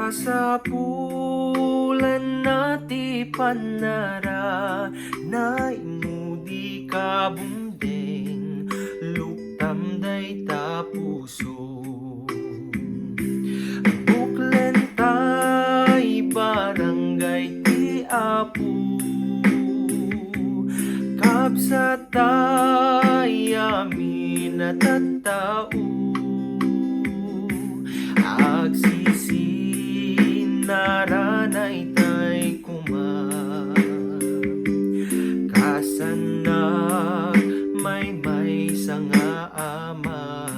Kasapulan na ti panara na imudi ka bundeng luktam day ta puso. Buklen tay barangay ti Apu, kapsa tay amin at tattao. Agsisin naranay tay kuma, kasanak may sanga ama.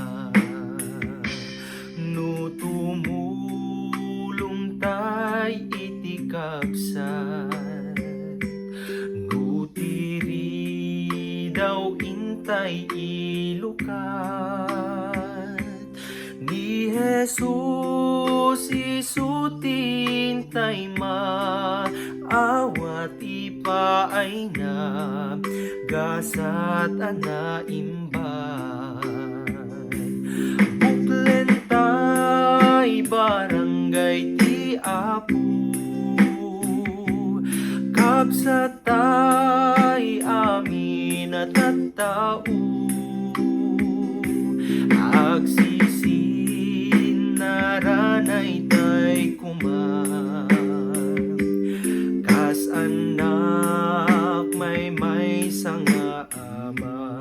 No tumulong tay iti kapsat, no tiri daw intay ilukat. Ni Jesus isutin tay maawat ipaay na gasat ana imban. Buklen tay barangay ti Apu, kapsat tay amin at tattao. Agsisin naranay tay kuma, kas anak may sanga ama.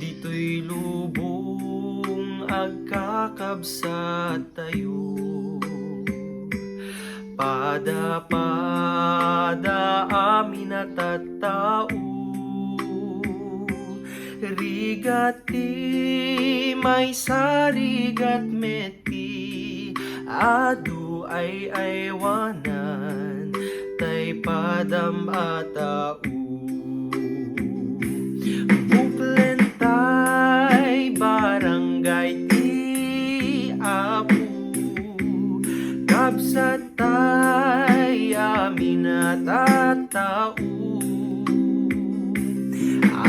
Dito'y lubong agkakabsat tayo, pada amin at tattao. Rigat ti may sarigat meti, adu ay aywanan tay padam atau. Buklen tay barangay ti Apu, kapsat tay amin at tattao.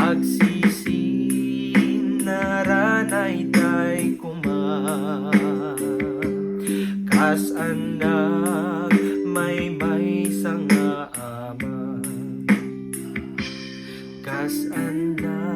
Agsisin naranay tay kuma, kas anak may sanga ama. Kas anak